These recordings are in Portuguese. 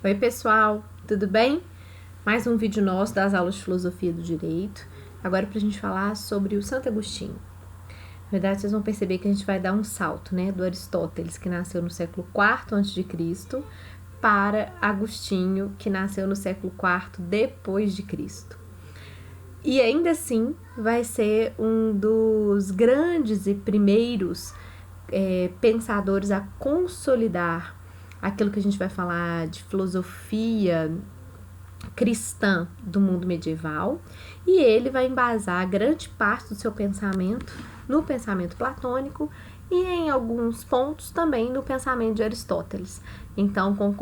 Oi pessoal, tudo bem? Mais um vídeo nosso das aulas de Filosofia do Direito. Agora para a gente falar sobre o Santo Agostinho. Na verdade, vocês vão perceber que a gente vai dar um salto, né, do Aristóteles, que nasceu no século IV a.C., para Agostinho, que nasceu no século IV depois de Cristo. E ainda assim vai ser um dos grandes e primeiros pensadores a consolidar aquilo que a gente vai falar de filosofia cristã do mundo medieval, e ele vai embasar grande parte do seu pensamento no pensamento platônico e em alguns pontos também no pensamento de Aristóteles. Então, com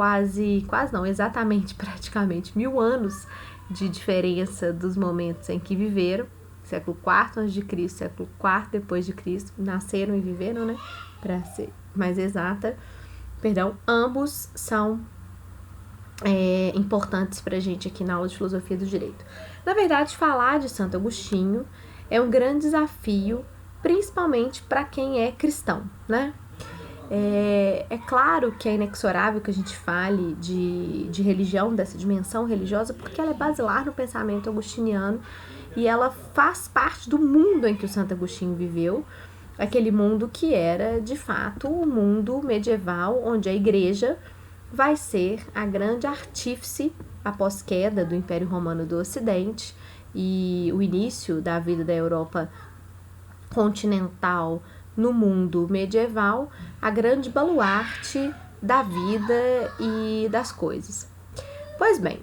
exatamente praticamente 1000 anos de diferença dos momentos em que viveram, século IV a.C., século IV depois de Cristo, nasceram e viveram, né? Para ser mais exata, ambos são importantes para a gente aqui na aula de Filosofia do Direito. Na verdade, falar de Santo Agostinho é um grande desafio, principalmente para quem é cristão, né? É claro que é inexorável que a gente fale de religião, dessa dimensão religiosa, porque ela é basilar no pensamento agostiniano e ela faz parte do mundo em que o Santo Agostinho viveu, aquele mundo que era, de fato, o mundo medieval, onde a igreja vai ser a grande artífice após queda do Império Romano do Ocidente e o início da vida da Europa continental no mundo medieval, a grande baluarte da vida e das coisas. Pois bem,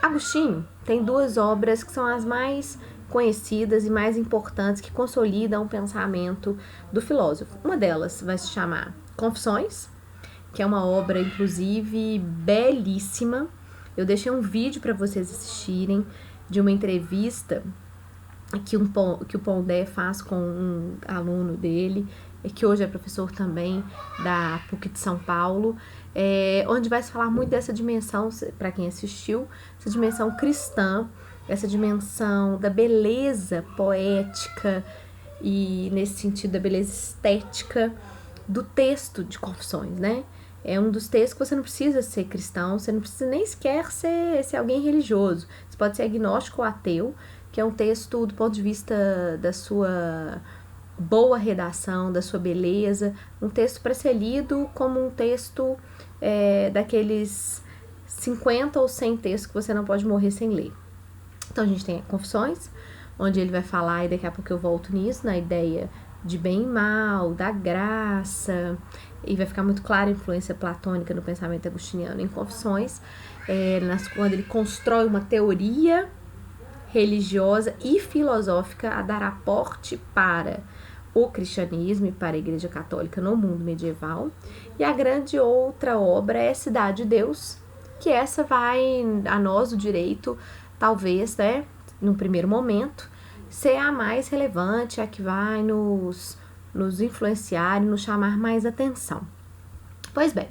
Agostinho tem duas obras que são as mais conhecidas e mais importantes, que consolidam o pensamento do filósofo. Uma delas vai se chamar Confissões, que é uma obra, inclusive, belíssima. Eu deixei um vídeo para vocês assistirem de uma entrevista que o Pondé faz com um aluno dele, que hoje é professor também da PUC de São Paulo, onde vai se falar muito dessa dimensão, para quem assistiu, essa dimensão cristã, essa dimensão da beleza poética e, nesse sentido, da beleza estética do texto de Confissões, né? É um dos textos que você não precisa ser cristão, você não precisa nem sequer ser alguém religioso. Você pode ser agnóstico ou ateu, que é um texto do ponto de vista da sua boa redação, da sua beleza, um texto para ser lido como um texto daqueles 50 ou 100 textos que você não pode morrer sem ler. Então a gente tem Confissões, onde ele vai falar, e daqui a pouco eu volto nisso, na ideia de bem e mal, da graça, e vai ficar muito clara a influência platônica no pensamento agostiniano em Confissões, quando ele constrói uma teoria religiosa e filosófica a dar aporte para o cristianismo e para a Igreja Católica no mundo medieval. E a grande outra obra é Cidade de Deus, que essa vai, a nós do direito, talvez, né, num primeiro momento, ser a mais relevante, a que vai nos influenciar e nos chamar mais atenção. Pois bem,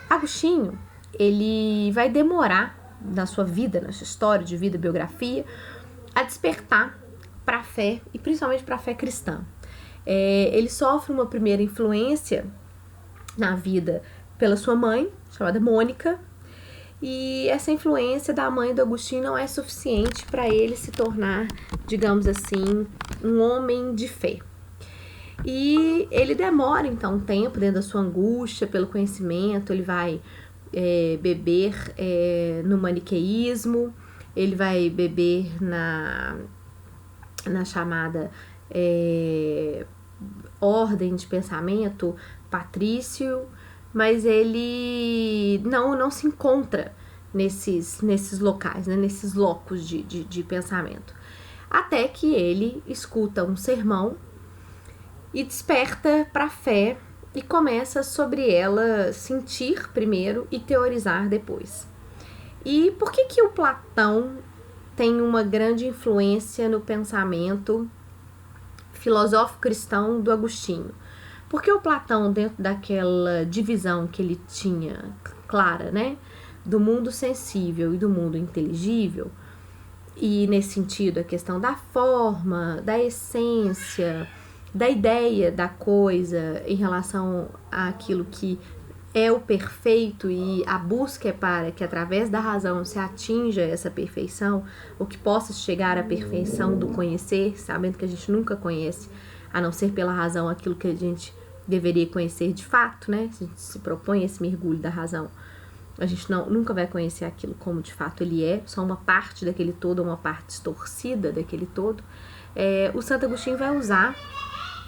Agostinho, ele vai demorar na sua vida, na sua história de vida, biografia, a despertar para a fé, e principalmente para a fé cristã. Ele sofre uma primeira influência na vida pela sua mãe, chamada Mônica, e essa influência da mãe do Agostinho não é suficiente para ele se tornar, digamos assim, um homem de fé. E ele demora, então, um tempo dentro da sua angústia pelo conhecimento, ele vai beber no maniqueísmo, ele vai beber na chamada ordem de pensamento patrício, mas ele não se encontra nesses locais, né, nesses locos de pensamento. Até que ele escuta um sermão e desperta para a fé e começa sobre ela sentir primeiro e teorizar depois. E por que o Platão tem uma grande influência no pensamento filosófico cristão do Agostinho? Porque o Platão, dentro daquela divisão que ele tinha clara, né, do mundo sensível e do mundo inteligível, e nesse sentido a questão da forma, da essência, da ideia da coisa em relação àquilo que é o perfeito e a busca é para que através da razão se atinja essa perfeição, ou que possa chegar à perfeição do conhecer, sabendo que a gente nunca conhece, a não ser pela razão, aquilo que a gente deveria conhecer de fato, né? Se a gente se propõe esse mergulho da razão, a gente nunca vai conhecer aquilo como de fato ele é, só uma parte daquele todo, uma parte distorcida daquele todo. O Santo Agostinho vai usar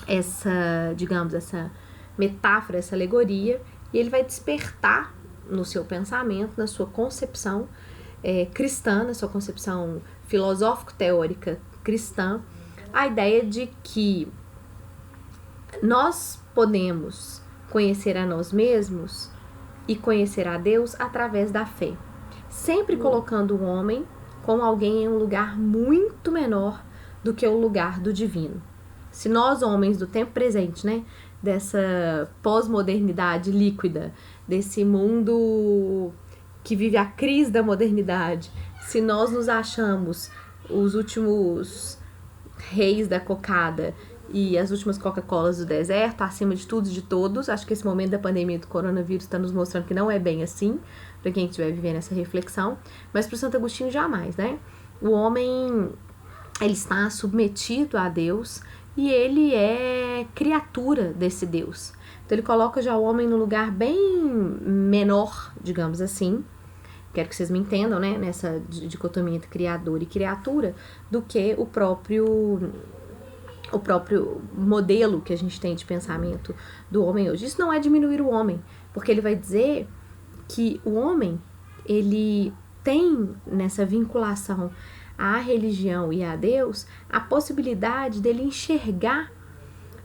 essa, digamos, essa metáfora, essa alegoria, e ele vai despertar no seu pensamento, na sua concepção cristã, na sua concepção filosófico-teórica cristã, a ideia de que nós podemos conhecer a nós mesmos e conhecer a Deus através da fé, sempre colocando o homem como alguém em um lugar muito menor do que o lugar do divino. Se nós, homens do tempo presente, né, dessa pós-modernidade líquida, desse mundo que vive a crise da modernidade, se nós nos achamos os últimos reis da cocada e as últimas Coca-Colas do deserto, acima de tudo e de todos, acho que esse momento da pandemia do coronavírus está nos mostrando que não é bem assim, para quem estiver vivendo essa reflexão, mas para o Santo Agostinho jamais, né? O homem, ele está submetido a Deus e ele é criatura desse Deus. Então ele coloca já o homem num lugar bem menor, digamos assim, quero que vocês me entendam, né, nessa dicotomia entre criador e criatura, do que o próprio modelo que a gente tem de pensamento do homem hoje. Isso não é diminuir o homem, porque ele vai dizer que o homem, ele tem nessa vinculação à religião e a Deus a possibilidade dele enxergar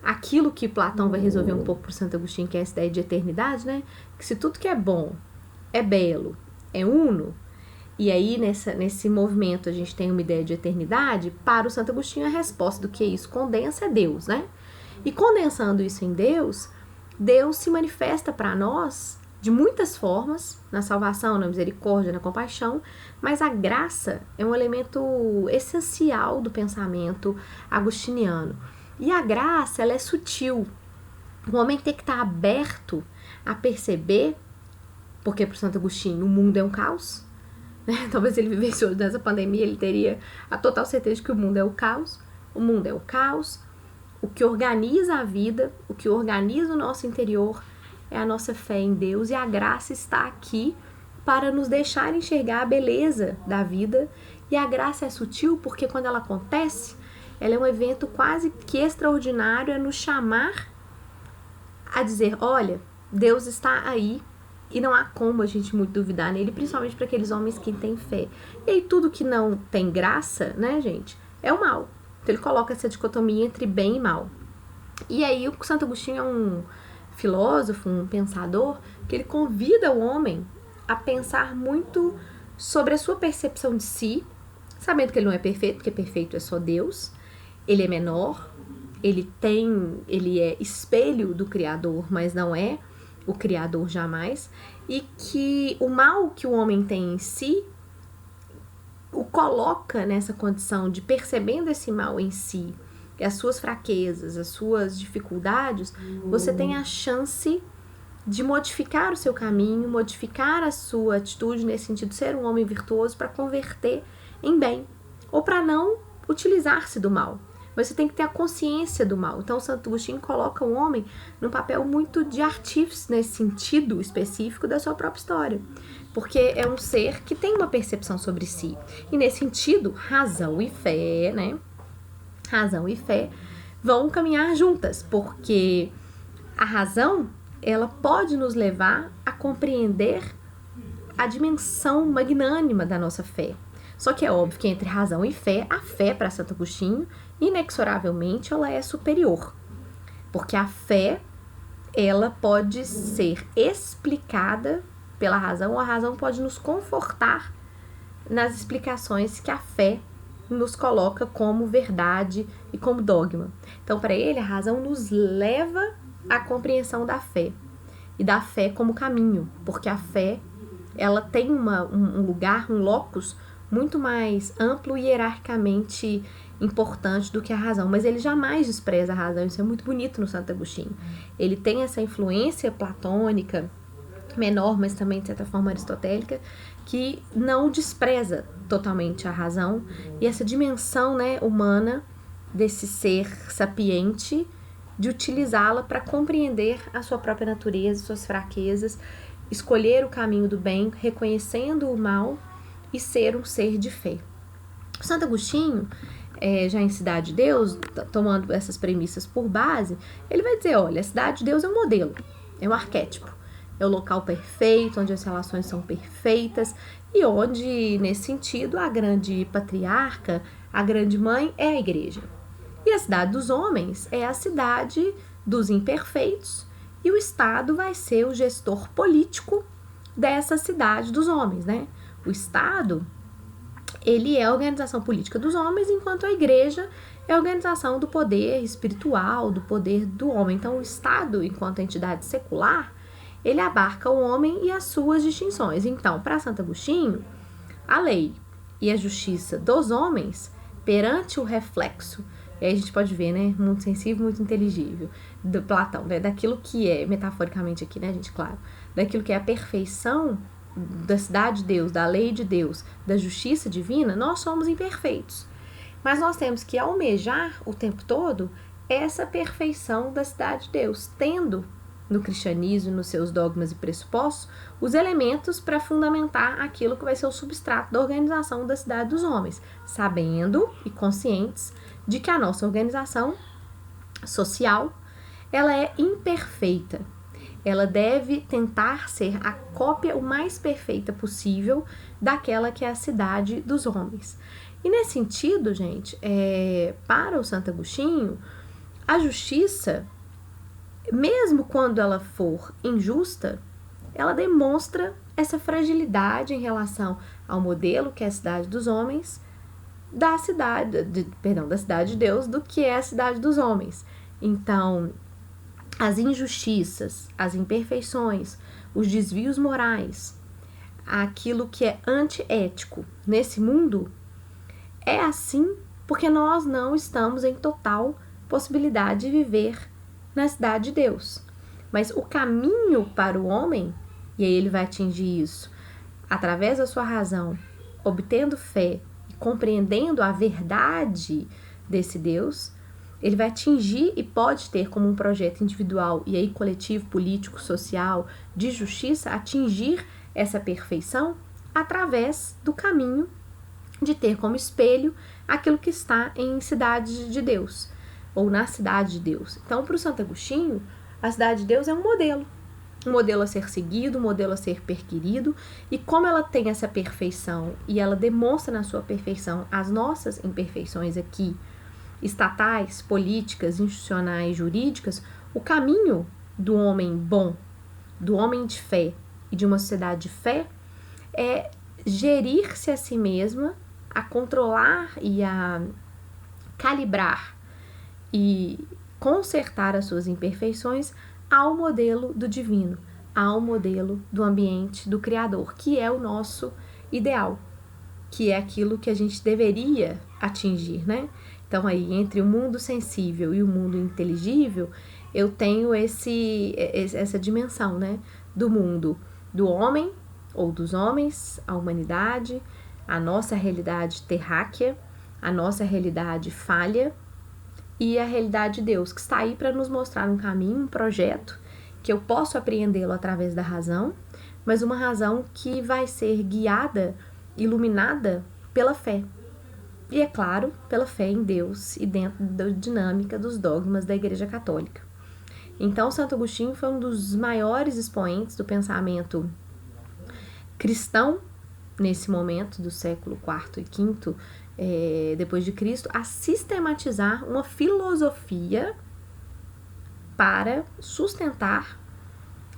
aquilo que Platão vai resolver um pouco para o Santo Agostinho, que é essa ideia de eternidade, né? Que se tudo que é bom, é belo, é uno, e aí nesse movimento a gente tem uma ideia de eternidade, para o Santo Agostinho a resposta do que isso condensa é Deus, né? E condensando isso em Deus, Deus se manifesta para nós de muitas formas, na salvação, na misericórdia, na compaixão, mas a graça é um elemento essencial do pensamento agostiniano. E a graça, ela é sutil. O homem tem que estar aberto a perceber, porque para o Santo Agostinho o mundo é um caos, né? Talvez se ele vivesse hoje nessa pandemia, ele teria a total certeza de que o mundo é o caos. O mundo é o caos. O que organiza a vida, o que organiza o nosso interior é a nossa fé em Deus, e a graça está aqui para nos deixar enxergar a beleza da vida. E a graça é sutil porque quando ela acontece, ela é um evento quase que extraordinário, a nos chamar a dizer, olha, Deus está aí e não há como a gente muito duvidar nele, principalmente para aqueles homens que têm fé. E aí tudo que não tem graça, né, gente, é o mal. Então ele coloca essa dicotomia entre bem e mal. E aí o Santo Agostinho é um filósofo, um pensador, que ele convida o homem a pensar muito sobre a sua percepção de si, sabendo que ele não é perfeito, porque perfeito é só Deus. Ele é menor, ele é espelho do Criador, mas não é o Criador jamais, e que o mal que o homem tem em si o coloca nessa condição de, percebendo esse mal em si, as suas fraquezas, as suas dificuldades, você tem a chance de modificar o seu caminho, modificar a sua atitude nesse sentido de ser um homem virtuoso para converter em bem, ou para não utilizar-se do mal. Mas você tem que ter a consciência do mal. Então, o Santo Agostinho coloca o homem num papel muito de artífice nesse sentido específico da sua própria história. Porque é um ser que tem uma percepção sobre si. E nesse sentido, razão e fé, né? Razão e fé vão caminhar juntas, porque a razão, ela pode nos levar a compreender a dimensão magnânima da nossa fé. Só que é óbvio que entre razão e fé, a fé para Santo Agostinho, inexoravelmente, ela é superior. Porque a fé, ela pode ser explicada pela razão, ou a razão pode nos confortar nas explicações que a fé nos coloca como verdade e como dogma. Então, para ele, a razão nos leva à compreensão da fé, e da fé como caminho, porque a fé, ela tem um lugar, um locus muito mais amplo e hierarquicamente importante do que a razão, mas ele jamais despreza a razão. Isso é muito bonito no Santo Agostinho. Ele tem essa influência platônica menor, mas também de certa forma aristotélica, que não despreza totalmente a razão e essa dimensão, né, humana desse ser sapiente, de utilizá-la para compreender a sua própria natureza, suas fraquezas, escolher o caminho do bem, reconhecendo o mal e ser um ser de fé. Santo Agostinho, já em Cidade de Deus, tomando essas premissas por base, ele vai dizer, olha, a Cidade de Deus é um modelo, é um arquétipo, é o local perfeito, onde as relações são perfeitas e onde, nesse sentido, a grande patriarca, a grande mãe é a igreja. E a cidade dos homens é a cidade dos imperfeitos e o Estado vai ser o gestor político dessa cidade dos homens, né? O Estado, ele é a organização política dos homens, enquanto a igreja é a organização do poder espiritual, do poder do homem. Então, o Estado, enquanto entidade secular, ele abarca o homem e as suas distinções. Então, para Santo Agostinho, a lei e a justiça dos homens, perante o reflexo, e aí a gente pode ver, né, muito sensível, muito inteligível, do Platão, né, daquilo que é, metaforicamente aqui, né, gente, claro, daquilo que é a perfeição da cidade de Deus, da lei de Deus, da justiça divina, nós somos imperfeitos. Mas nós temos que almejar o tempo todo essa perfeição da cidade de Deus, tendo no cristianismo, nos seus dogmas e pressupostos, os elementos para fundamentar aquilo que vai ser o substrato da organização da cidade dos homens, sabendo e conscientes de que a nossa organização social, ela é imperfeita. Ela deve tentar ser a cópia o mais perfeita possível daquela que é a cidade dos homens. E nesse sentido, gente, para o Santo Agostinho, a justiça, mesmo quando ela for injusta, ela demonstra essa fragilidade em relação ao modelo que é a cidade dos homens, da cidade de Deus, do que é a cidade dos homens. Então, as injustiças, as imperfeições, os desvios morais, aquilo que é antiético nesse mundo, é assim porque nós não estamos em total possibilidade de viver na cidade de Deus. Mas o caminho para o homem, e aí ele vai atingir isso através da sua razão, obtendo fé e compreendendo a verdade desse Deus, ele vai atingir e pode ter como um projeto individual e aí coletivo, político, social, de justiça, atingir essa perfeição através do caminho de ter como espelho aquilo que está em cidade de Deus, ou na cidade de Deus. Então, para o Santo Agostinho, a cidade de Deus é um modelo a ser seguido, um modelo a ser perquirido, e como ela tem essa perfeição e ela demonstra na sua perfeição as nossas imperfeições aqui, estatais, políticas, institucionais, jurídicas, o caminho do homem bom, do homem de fé e de uma sociedade de fé é gerir-se a si mesma, a controlar e a calibrar e consertar as suas imperfeições ao modelo do divino, ao modelo do ambiente do Criador, que é o nosso ideal, que é aquilo que a gente deveria atingir, né? Então, aí, entre o mundo sensível e o mundo inteligível, eu tenho essa dimensão, né? Do mundo do homem, ou dos homens, a humanidade, a nossa realidade terráquea, a nossa realidade falha, e a realidade de Deus, que está aí para nos mostrar um caminho, um projeto, que eu posso apreendê-lo através da razão, mas uma razão que vai ser guiada, iluminada pela fé. E, é claro, pela fé em Deus e dentro da dinâmica dos dogmas da Igreja Católica. Então, Santo Agostinho foi um dos maiores expoentes do pensamento cristão, nesse momento do século IV e V depois de Cristo, a sistematizar uma filosofia para sustentar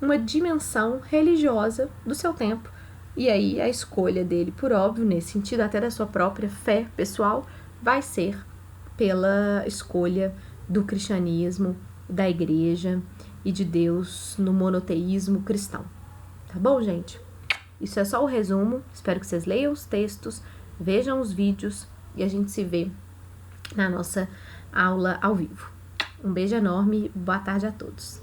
uma dimensão religiosa do seu tempo. E aí a escolha dele, por óbvio, nesse sentido, até da sua própria fé pessoal, vai ser pela escolha do cristianismo, da igreja e de Deus no monoteísmo cristão. Tá bom, gente? Isso é só o resumo. Espero que vocês leiam os textos, vejam os vídeos e a gente se vê na nossa aula ao vivo. Um beijo enorme, boa tarde a todos.